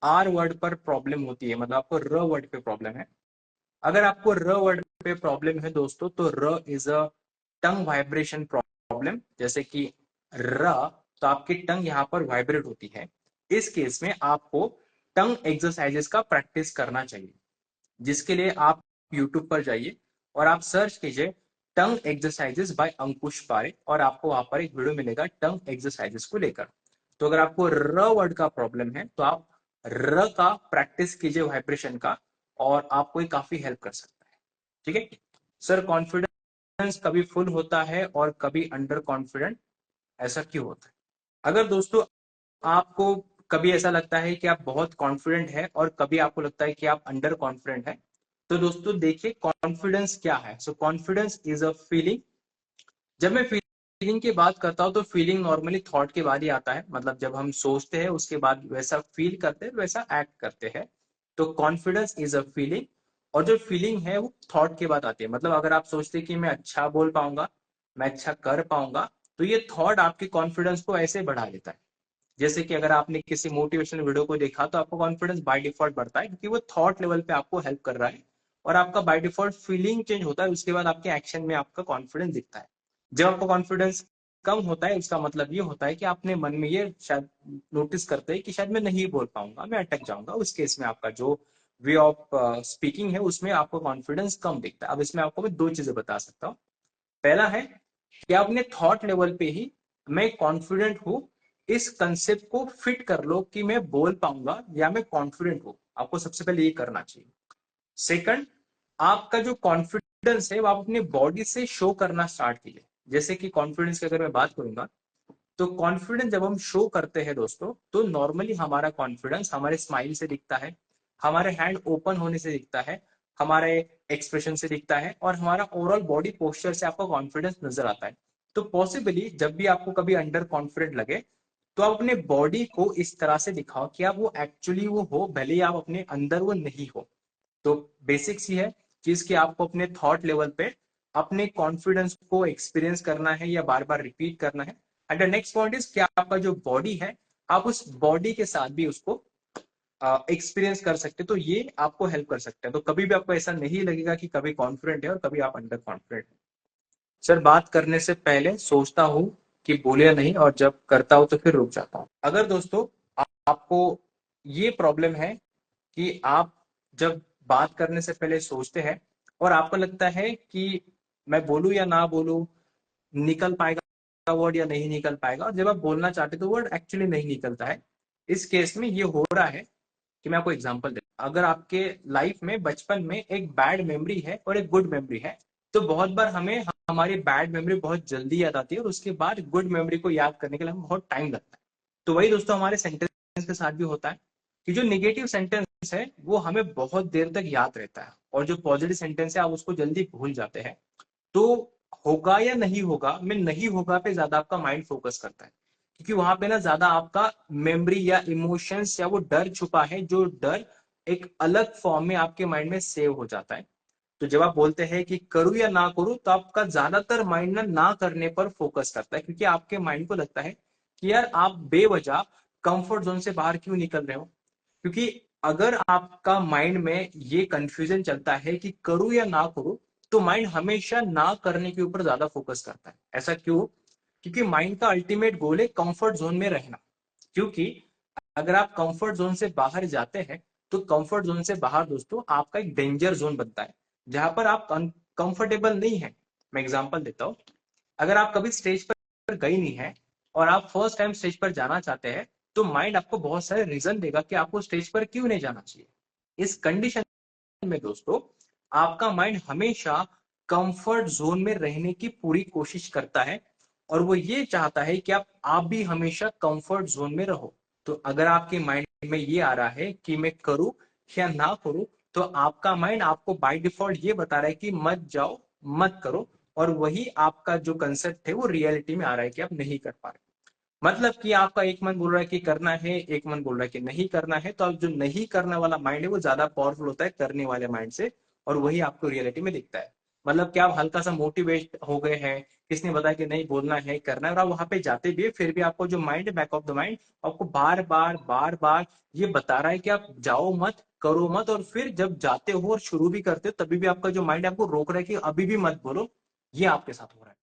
Are word पर problem होती है, मतलब आपको र वर्ड पे प्रॉब्लम है। अगर आपको र वर्ड पे प्रॉब्लम है दोस्तों, तो र is a tongue vibration problem. जैसे कि र, तो आपकी टंग यहाँ पर वाइब्रेट होती है। इस केस में आपको टंग एक्सरसाइजेस का प्रैक्टिस करना चाहिए, जिसके लिए आप यूट्यूब पर जाइए और आप सर्च कीजिए टंग एक्सरसाइजेस बाय अंकुश पारे, और आपको वहां पर एक वीडियो मिलेगा टंग एक्सरसाइजेस को लेकर। तो अगर आपको र वर्ड का प्रॉब्लम है तो आप र का प्रैक्टिस कीजिए वाइब्रेशन का, और आपको ये काफी हेल्प कर सकता है। ठीक है सर, कॉन्फिडेंस कभी फुल होता है और कभी अंडर कॉन्फिडेंट, ऐसा क्यों होता है? अगर दोस्तों आपको कभी ऐसा लगता है कि आप बहुत कॉन्फिडेंट है और कभी आपको लगता है कि आप अंडर कॉन्फिडेंट है, तो दोस्तों देखिए कॉन्फिडेंस क्या है। सो कॉन्फिडेंस इज अ फीलिंग। जब मैं फीलिंग की बात करता हूं तो फीलिंग नॉर्मली थॉट के बाद ही आता है, मतलब जब हम सोचते हैं उसके बाद वैसा फील करते हैं, वैसा एक्ट करते हैं। तो कॉन्फिडेंस इज अ फीलिंग, और जो फीलिंग है वो थॉट के बाद आती है। मतलब अगर आप सोचते हैं कि मैं अच्छा बोल पाऊंगा, मैं अच्छा कर पाऊंगा, तो ये थॉट आपके कॉन्फिडेंस को ऐसे बढ़ा देता है। जैसे कि अगर आपने किसी मोटिवेशनल वीडियो को देखा तो आपको कॉन्फिडेंस बाय डिफॉल्ट बढ़ता है, क्योंकि वो थॉट लेवल पे आपको हेल्प कर रहा है, और आपका बाय डिफॉल्ट फीलिंग चेंज होता है, उसके बाद आपके एक्शन में आपका कॉन्फिडेंस दिखता है। जब आपका कॉन्फिडेंस कम होता है, उसका मतलब ये होता है कि आपने मन में ये शायद नोटिस करते हैं कि शायद मैं नहीं बोल पाऊंगा, मैं अटक जाऊंगा। उस केस में आपका जो वे ऑफ स्पीकिंग है उसमें आपको कॉन्फिडेंस कम दिखता है। अब इसमें आपको मैं दो चीजें बता सकता हूँ। पहला है कि आप अपने थॉट लेवल पे ही मैं कॉन्फिडेंट हूं, इस कंसेप्ट को फिट कर लो कि मैं बोल पाऊंगा या मैं कॉन्फिडेंट हूं। आपको सबसे पहले ये करना चाहिए। सेकंड, आपका जो कॉन्फिडेंस है वो आप अपनी बॉडी से शो करना स्टार्ट कीजिए। जैसे कि कॉन्फिडेंस की अगर मैं बात करूंगा, तो कॉन्फिडेंस जब हम शो करते हैं दोस्तों, तो नॉर्मली हमारा कॉन्फिडेंस हमारे स्माइल से दिखता है, हमारे हैंड ओपन होने से दिखता है, हमारे एक्सप्रेशन से दिखता है, और हमारा ओवरऑल बॉडी पोस्चर से आपका कॉन्फिडेंस नजर आता है। तो पॉसिबली जब भी आपको कभी अंडर कॉन्फिडेंट लगे, तो आप अपने बॉडी को इस तरह से दिखाओ कि आप वो एक्चुअली वो हो, भले ही आप अपने अंदर वो नहीं हो। तो बेसिक्स ही है चीज कि आपको अपने थॉट लेवल पे अपने कॉन्फिडेंस को एक्सपीरियंस करना है या बार बार रिपीट करना है। And the next point is कि आपका जो बॉडी है, आप उस बॉडी के साथ भी उसको एक्सपीरियंस कर सकते हैं। तो ये आपको हेल्प कर सकता है। तो कभी भी आपको ऐसा नहीं लगेगा कि कभी कॉन्फिडेंट है और कभी आप अंडर कॉन्फिडेंट है। सर, बात करने से पहले सोचता हूँ कि बोले नहीं, और जब करता हूँ तो फिर रुक जाता हूँ। अगर दोस्तों आपको ये प्रॉब्लम है कि आप जब बात करने से पहले सोचते हैं और आपको लगता है कि मैं बोलूं या ना बोलूं, निकल पाएगा वर्ड या नहीं निकल पाएगा, और जब आप बोलना चाहते तो वर्ड एक्चुअली नहीं निकलता है, इस केस में ये हो रहा है कि मैं आपको एग्जांपल देता हूं। अगर आपके लाइफ में बचपन में एक बैड मेमोरी है और एक गुड मेमोरी है, तो बहुत बार हमें हमारी बैड मेमोरी बहुत जल्दी याद आती है, और उसके बाद गुड मेमोरी को याद करने के लिए हमें बहुत टाइम लगता है। तो वही दोस्तों हमारे सेंटेंस के साथ भी होता है कि जो निगेटिव सेंटेंस है वो हमें बहुत देर तक याद रहता है, और जो पॉजिटिव सेंटेंस है आप उसको जल्दी भूल जाते हैं। तो होगा या नहीं होगा में नहीं होगा पे ज्यादा आपका माइंड फोकस करता है, क्योंकि वहां पे ना ज्यादा आपका मेमोरी या इमोशंस या वो डर छुपा है, जो डर एक अलग फॉर्म में आपके माइंड में सेव हो जाता है। तो जब आप बोलते हैं कि करूं या ना करूं, तो आपका ज्यादातर माइंड ना करने पर फोकस करता है, क्योंकि आपके माइंड को लगता है कि यार आप बेवजह कंफर्ट जोन से बाहर क्यों निकल रहे हो। क्योंकि अगर आपका माइंड में ये कंफ्यूजन चलता है कि करूं या ना करूं, तो माइंड हमेशा ना करने के ऊपर ज्यादा फोकस करता है। ऐसा क्यों? क्योंकि माइंड का अल्टीमेट गोल है कंफर्ट जोन में रहना। क्योंकि अगर आप कंफर्ट जोन से बाहर जाते हैं, तो कंफर्ट जोन से बाहर दोस्तों आपका एक डेंजर जोन बनता है, जहां पर आप कंफर्टेबल नहीं है। मैं एग्जांपल देता हूं। अगर आप कभी स्टेज पर गई नहीं है और आप फर्स्ट टाइम स्टेज पर जाना चाहते हैं, तो माइंड आपको बहुत सारे रीजन देगा कि आपको स्टेज पर क्यों नहीं जाना चाहिए। इस कंडीशन में दोस्तों आपका माइंड हमेशा कंफर्ट जोन में रहने की पूरी कोशिश करता है, और वो ये चाहता है कि आप भी हमेशा कंफर्ट जोन में रहो। तो अगर आपके माइंड में ये आ रहा है कि मैं करूं या ना करूं, तो आपका माइंड आपको बाय डिफॉल्ट ये बता रहा है कि मत जाओ, मत करो। और वही आपका जो कंसेप्ट है वो रियलिटी में आ रहा है कि आप नहीं कर पा रहे। मतलब कि आपका एक मन बोल रहा है कि करना है, एक मन बोल रहा है कि नहीं करना है। तो अब जो नहीं करने वाला माइंड है वो ज्यादा पावरफुल होता है करने वाले माइंड से, और वही आपको रियलिटी में दिखता है। मतलब कि आप हल्का सा मोटिवेट हो गए हैं किसने बताया कि नहीं बोलना है करना है, और आप वहां पे जाते भी है, फिर भी आपको जो माइंड है, बैक ऑफ द माइंड आपको बार बार ये बता रहा है कि आप जाओ मत, करो मत, और फिर जब जाते हो और शुरू भी करते हो तभी भी आपका जो माइंड आपको रोक रहा है कि अभी भी मत बोलो। ये आपके साथ हो रहा है।